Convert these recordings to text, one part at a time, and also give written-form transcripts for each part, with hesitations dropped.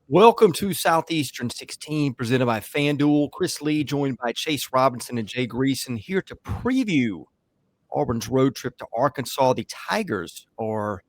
Welcome to Southeastern 16, presented by FanDuel. Chris Lee, joined by Chase Robinson and Jay Greason, here to preview Auburn's road trip to Arkansas. The Tigers are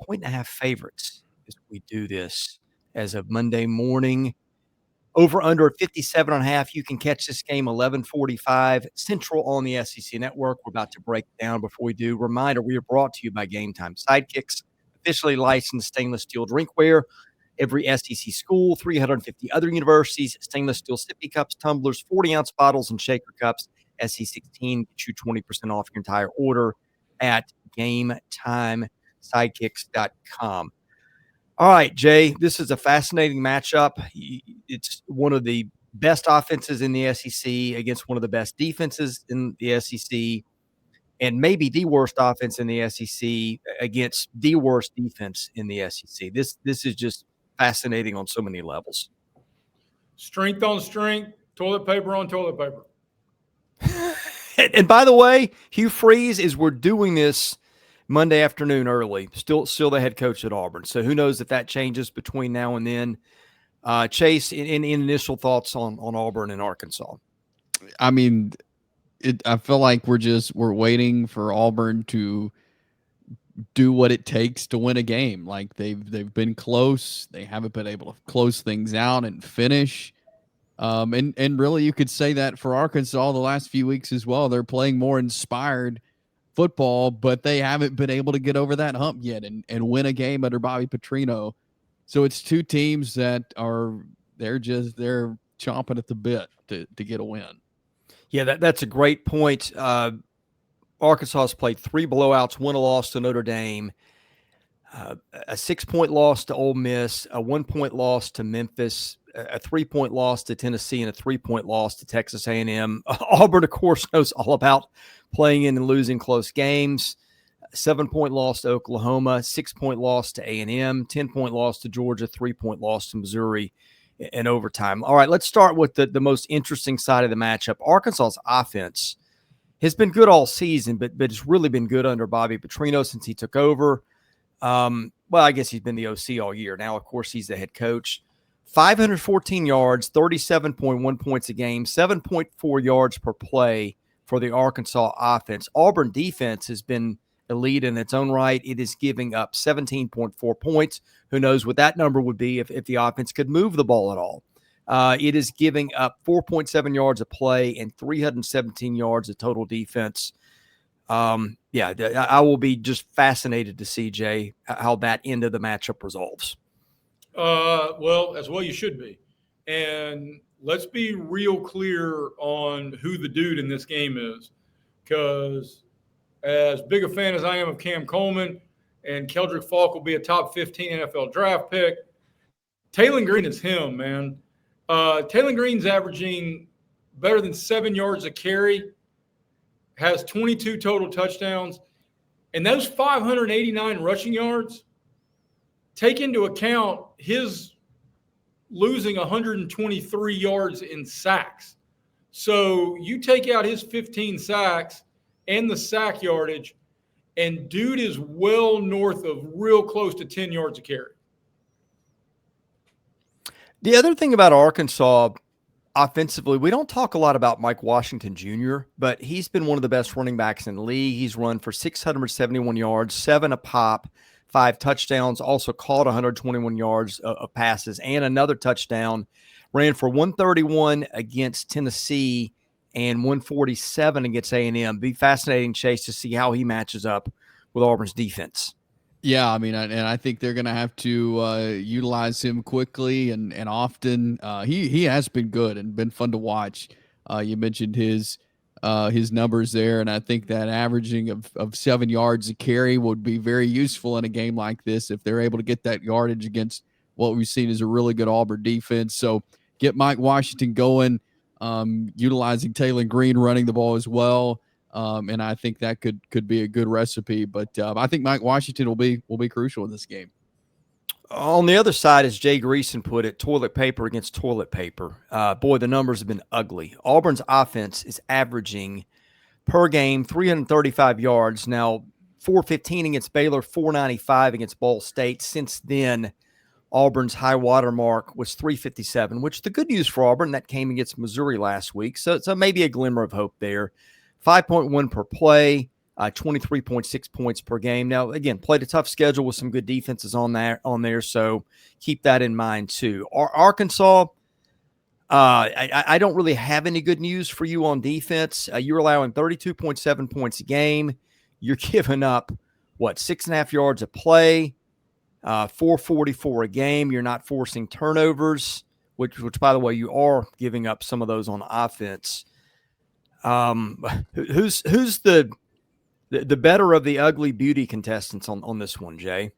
1.5 favorites as we do this as of Monday morning. Over under 57.5. You can catch this game 11:45 Central on the SEC Network. We're about to break it down. Before we do, reminder, we are brought to you by Game Time Sidekicks, officially licensed stainless steel drinkware. Every SEC school, 350 other universities, stainless steel sippy cups, tumblers, 40-ounce bottles, and shaker cups. SC16 gets you 20% off your entire order at GameTimeSidekicks.com. All right, Jay, this is a fascinating matchup. It's one of the best offenses in the SEC against one of the best defenses in the SEC, and maybe the worst offense in the SEC against the worst defense in the SEC. This is just fascinating on so many levels. Strength on strength, toilet paper on toilet paper. And by the way, Hugh Freeze, is we're doing this Monday afternoon early, still the head coach at Auburn. So who knows if that changes between now and then. Chase, in initial thoughts on Auburn and Arkansas. I mean, I feel like we're waiting for Auburn to do what it takes to win a game. Like they've been close. They haven't been able to close things out and finish. And really you could say that for Arkansas the last few weeks as well. They're playing more inspired football, but they haven't been able to get over that hump yet and win a game under Bobby Petrino. So it's two teams that they're chomping at the bit to get a win. Yeah, that's a great point. Arkansas has played 3 blowouts, 1 loss to Notre Dame, a 6-point loss to Ole Miss, a 1-point loss to Memphis, a 3-point loss to Tennessee, and a 3-point loss to Texas A&M. Auburn, of course, knows all about playing in and losing close games. 7-point loss to Oklahoma, 6-point loss to A&M, 10-point loss to Georgia, 3-point loss to Missouri in overtime. All right, let's start with the most interesting side of the matchup. Arkansas's offense has been good all season, but it's really been good under Bobby Petrino since he took over. Well, I guess he's been the OC all year. Now, of course, he's the head coach. 514 yards, 37.1 points a game, 7.4 yards per play for the Arkansas offense. Auburn defense has been elite in its own right. It is giving up 17.4 points. Who knows what that number would be if the offense could move the ball at all. It is giving up 4.7 yards a play and 317 yards of total defense. I will be just fascinated to see, Jay, how that end of the matchup resolves. Well, as well you should be. And let's be real clear on who the dude in this game is, because as big a fan as I am of Cam Coleman, and Keldric Faulk will be a top 15 NFL draft pick, Taylen Green is him, man. Taylen Green's averaging better than 7 yards a carry, has 22 total touchdowns, and those 589 rushing yards take into account his losing 123 yards in sacks. So you take out his 15 sacks and the sack yardage, and dude is well north of real close to 10 yards a carry. The other thing about Arkansas offensively, we don't talk a lot about Mike Washington Jr., but he's been one of the best running backs in the league. He's run for 671 yards, 7 a pop, 5 touchdowns, also caught 121 yards of passes and another touchdown. Ran for 131 against Tennessee and 147 against A&M. Be fascinating, Chase, to see how he matches up with Auburn's defense. Yeah, I mean, and I think they're going to have to utilize him quickly and often. He has been good and been fun to watch. You mentioned his numbers there, and I think that averaging of 7 yards a carry would be very useful in a game like this if they're able to get that yardage against what we've seen is a really good Auburn defense. So get Mike Washington going, utilizing Taylen Green running the ball as well. And I think that could be a good recipe. But I think Mike Washington will be crucial in this game. On the other side, as Jay Greason put it, toilet paper against toilet paper. Boy, the numbers have been ugly. Auburn's offense is averaging per game 335 yards. Now, 415 against Baylor, 495 against Ball State. Since then, Auburn's high water mark was 357, which the good news for Auburn, that came against Missouri last week. So maybe a glimmer of hope there. 5.1 per play, 23.6 points per game. Now, again, played a tough schedule with some good defenses on there. So keep that in mind too. Arkansas, I don't really have any good news for you on defense. You're allowing 32.7 points a game. You're giving up, 6.5 yards a play, 444 a game. You're not forcing turnovers, which by the way, you are giving up some of those on offense. Who's the better of the ugly beauty contestants on this one, Jay?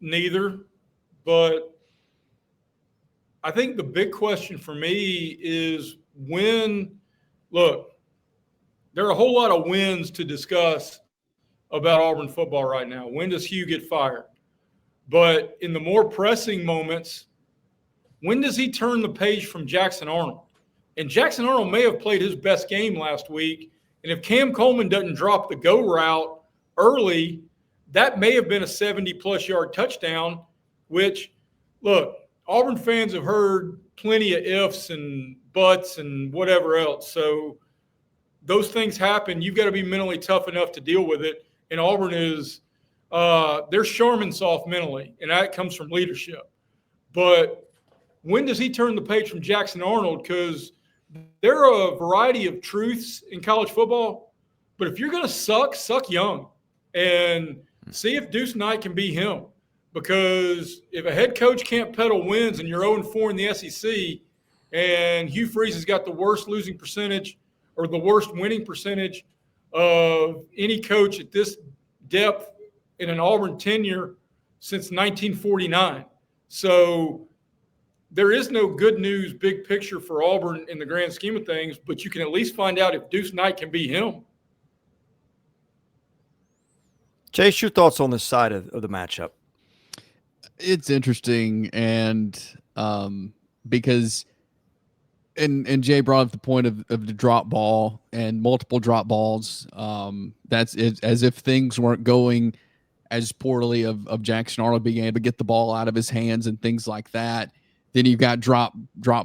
Neither, but I think the big question for me is look, there are a whole lot of wins to discuss about Auburn football right now. When does Hugh get fired? But in the more pressing moments, when does he turn the page from Jackson Arnold? And Jackson Arnold may have played his best game last week. And if Cam Coleman doesn't drop the go route early, that may have been a 70-plus yard touchdown, which, look, Auburn fans have heard plenty of ifs and buts and whatever else. So those things happen. You've got to be mentally tough enough to deal with it. And Auburn is they're Charmin soft mentally, and that comes from leadership. But when does he turn the page from Jackson Arnold? Because there are a variety of truths in college football. But if you're going to suck young and see if Deuce Knight can be him. Because if a head coach can't peddle wins and you're 0-4 in the SEC and Hugh Freeze has got the worst losing percentage or the worst winning percentage of any coach at this depth in an Auburn tenure since 1949. So there is no good news, big picture for Auburn in the grand scheme of things, but you can at least find out if Deuce Knight can be him. Chase, your thoughts on this side of the matchup? It's interesting, and because and Jay brought up the point of the drop ball and multiple drop balls. That's it, as if things weren't going as poorly of Jackson Arnold being able to get the ball out of his hands and things like that. Then you've got drop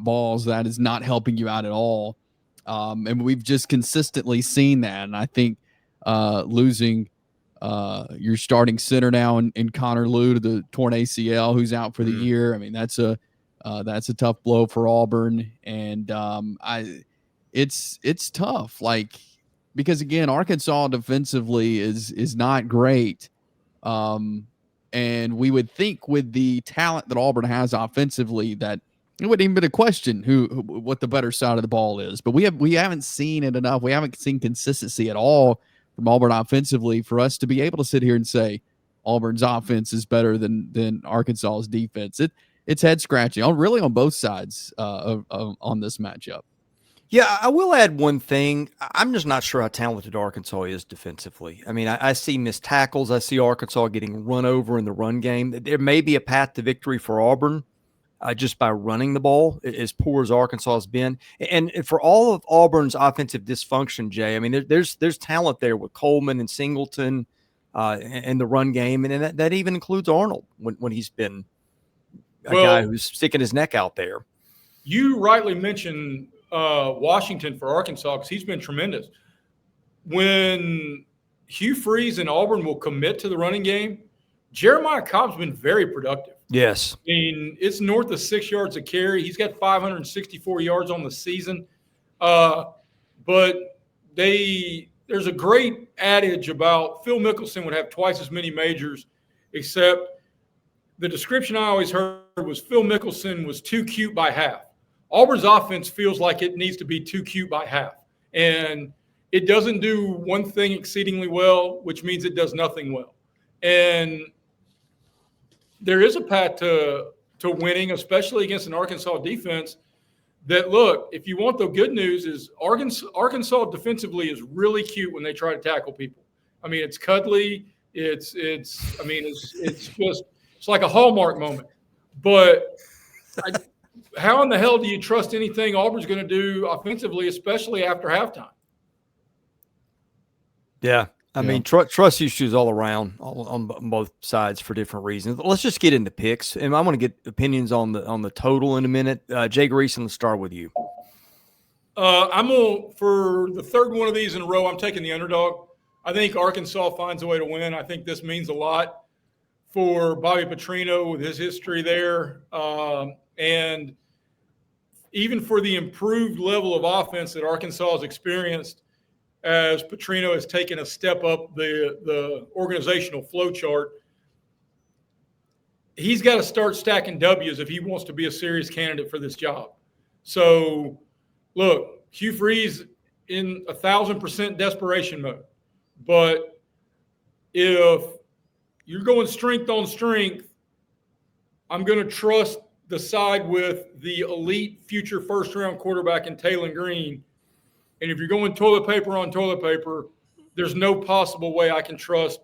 balls that is not helping you out at all. And we've just consistently seen that. And I think losing your starting center now in Connor Lew to the torn ACL, who's out for the year. I mean, that's a tough blow for Auburn. And it's tough, like, because again, Arkansas defensively is not great. And we would think with the talent that Auburn has offensively that it wouldn't even be a question what the better side of the ball is. But we haven't seen it enough. We haven't seen consistency at all from Auburn offensively for us to be able to sit here and say Auburn's offense is better than Arkansas's defense. It's head scratching really on both sides on this matchup. Yeah, I will add one thing. I'm just not sure how talented Arkansas is defensively. I mean, I see missed tackles. I see Arkansas getting run over in the run game. There may be a path to victory for Auburn just by running the ball, as poor as Arkansas has been. And for all of Auburn's offensive dysfunction, Jay, I mean, there's talent there with Coleman and Singleton and the run game. And that even includes Arnold when he's been a guy who's sticking his neck out there. You rightly mentioned Washington for Arkansas because he's been tremendous. When Hugh Freeze and Auburn will commit to the running game, Jeremiah Cobb's been very productive. Yes. I mean, it's north of 6 yards a carry. He's got 564 yards on the season. But there's a great adage about Phil Mickelson would have twice as many majors, except the description I always heard was Phil Mickelson was too cute by half. Auburn's offense feels like it needs to be too cute by half. And it doesn't do one thing exceedingly well, which means it does nothing well. And there is a path to winning, especially against an Arkansas defense that, look, if you want the good news is Arkansas defensively is really cute when they try to tackle people. I mean, it's cuddly. It's like a Hallmark moment. But how in the hell do you trust anything Auburn's going to do offensively, especially after halftime? Yeah. I mean, trust issues all around on both sides for different reasons. Let's just get into picks, and I'm going to get opinions on the total in a minute. Jay Greason, let's start with you. I'm going for the third one of these in a row. I'm taking the underdog. I think Arkansas finds a way to win. I think this means a lot for Bobby Petrino with his history there, and even for the improved level of offense that Arkansas has experienced as Petrino has taken a step up the organizational flow chart. He's got to start stacking W's if he wants to be a serious candidate for this job. So, look, Hugh Freeze in 1,000% desperation mode. But if you're going strength on strength, I'm going to trust the side with the elite future first-round quarterback in Taylen Green. And if you're going toilet paper on toilet paper, there's no possible way I can trust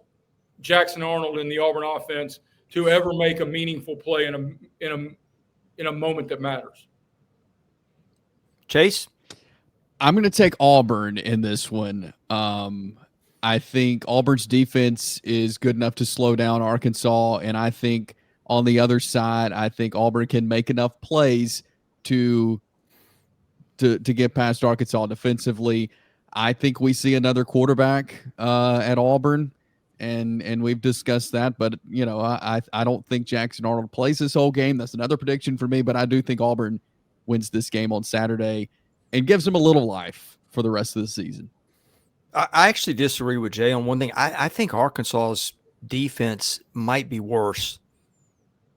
Jackson Arnold in the Auburn offense to ever make a meaningful play in a moment that matters. Chase? I'm going to take Auburn in this one. I think Auburn's defense is good enough to slow down Arkansas, and I think on the other side, I think Auburn can make enough plays to get past Arkansas defensively. I think we see another quarterback at Auburn, and we've discussed that. But I don't think Jackson Arnold plays this whole game. That's another prediction for me. But I do think Auburn wins this game on Saturday and gives them a little life for the rest of the season. I actually disagree with Jay on one thing. I think Arkansas's defense might be worse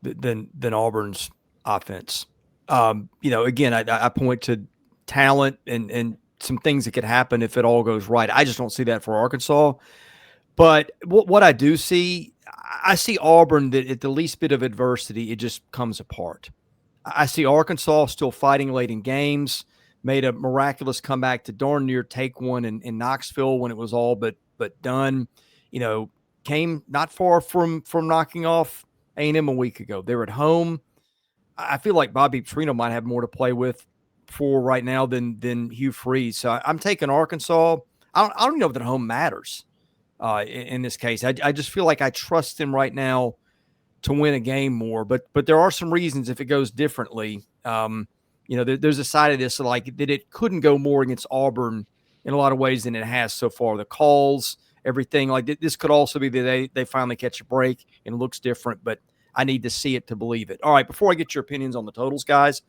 than Auburn's offense. Again, I point to talent and some things that could happen if it all goes right. I just don't see that for Arkansas. But what I do see, I see Auburn that at the least bit of adversity, it just comes apart. I see Arkansas still fighting late in games, made a miraculous comeback to darn near take one in Knoxville when it was all but done. Came not far from knocking off A&M a week ago. They're at home. I feel like Bobby Petrino might have more to play with for right now than Hugh Freeze. So I'm taking Arkansas. I don't even know if that home matters in this case. I just feel like I trust them right now to win a game more. But there are some reasons if it goes differently. There's a side of this like that it couldn't go more against Auburn in a lot of ways than it has so far. The calls, everything like this could also be that they finally catch a break and it looks different, but I need to see it to believe it. All right, before I get your opinions on the totals, guys,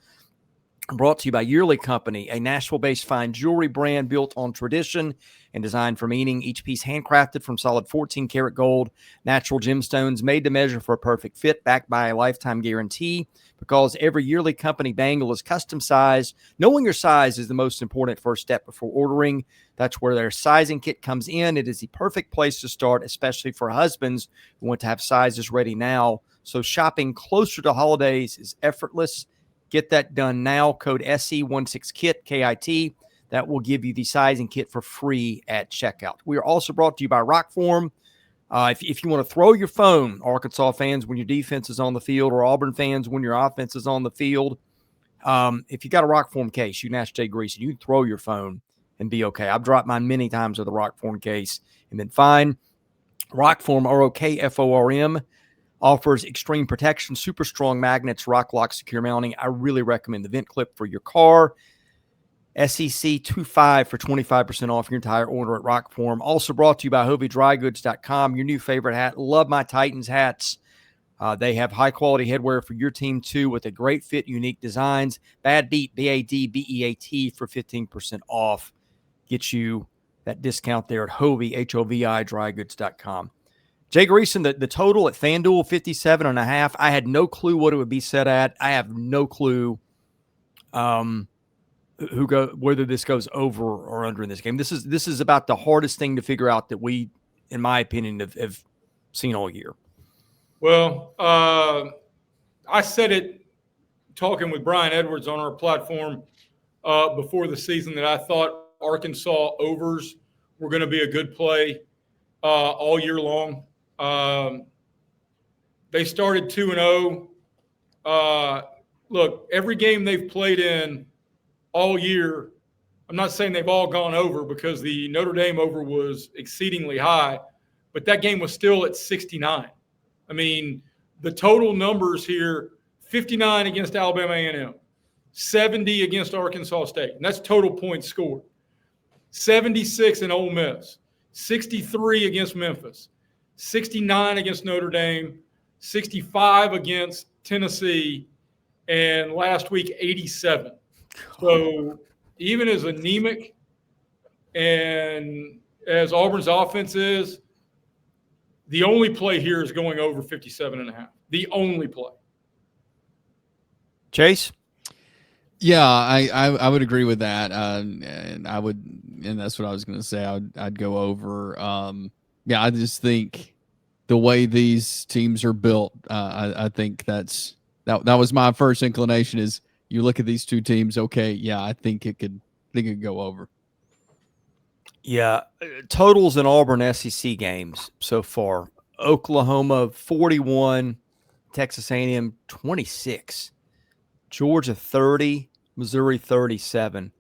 I'm brought to you by Yearly Company, a Nashville-based fine jewelry brand built on tradition and designed for meaning. Each piece handcrafted from solid 14-karat gold, natural gemstones made to measure for a perfect fit, backed by a lifetime guarantee. Because every Yearly Company bangle is custom sized. Knowing your size is the most important first step before ordering. That's where their sizing kit comes in. It is the perfect place to start, especially for husbands who want to have sizes ready now. So shopping closer to holidays is effortless. Get that done now. Code SE16KIT, KIT. That will give you the sizing kit for free at checkout. We are also brought to you by Rockform. If you want to throw your phone, Arkansas fans, when your defense is on the field, or Auburn fans when your offense is on the field, if you got a Rockform case, you can ask Jay Greason, you can throw your phone and be okay. I've dropped mine many times with a Rockform case and been fine. Rockform, ROKFORM, offers extreme protection, super strong magnets, rock lock, secure mounting. I really recommend the vent clip for your car. SEC25 for 25% off your entire order at Rockform. Also brought to you by HobieDryGoods.com, your new favorite hat. Love my Titans hats. They have high-quality headwear for your team, too, with a great fit, unique designs. Bad Beat, BADBEAT, for 15% off. Get you that discount there at Hobie, HOVI, drygoods.com. Jay Greason, the total at FanDuel, 57.5. I had no clue what it would be set at. I have no clue whether this goes over or under in this game. This is about the hardest thing to figure out that we, in my opinion, have seen all year. Well, I said it talking with Brian Edwards on our platform before the season that I thought Arkansas overs were going to be a good play all year long. They started 2-0. Look, every game they've played in all year, I'm not saying they've all gone over because the Notre Dame over was exceedingly high, but that game was still at 69. I mean, the total numbers here, 59 against Alabama A&M, 70 against Arkansas State, and that's total points scored. 76 in Ole Miss, 63 against Memphis, 69 against Notre Dame, 65 against Tennessee, and last week 87. So even as anemic and as Auburn's offense is, the only play here is going over 57.5. The only play. Chase? Yeah, I would agree with that, and that's what I was going to say. I'd go over. Yeah, I just think the way these teams are built, I think that was my first inclination. Is you look at these two teams, okay, yeah, I think it could go over. Yeah, totals in Auburn SEC games so far: Oklahoma 41, Texas A&M 26. Georgia 30, Missouri 37.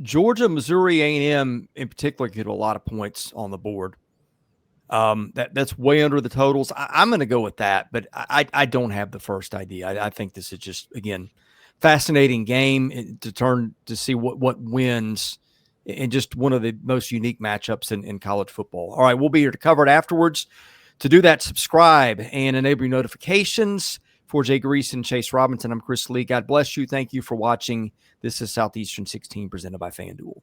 Georgia, Missouri, A&M in particular get a lot of points on the board. That's way under the totals. I'm going to go with that, but I don't have the first idea. I think this is just, again, fascinating game to see what wins in just one of the most unique matchups in college football. All right, we'll be here to cover it afterwards. To do that, subscribe and enable your notifications. For Jay Grease and Chase Robinson, I'm Chris Lee. God bless you. Thank you for watching. This is Southeastern 16 presented by FanDuel.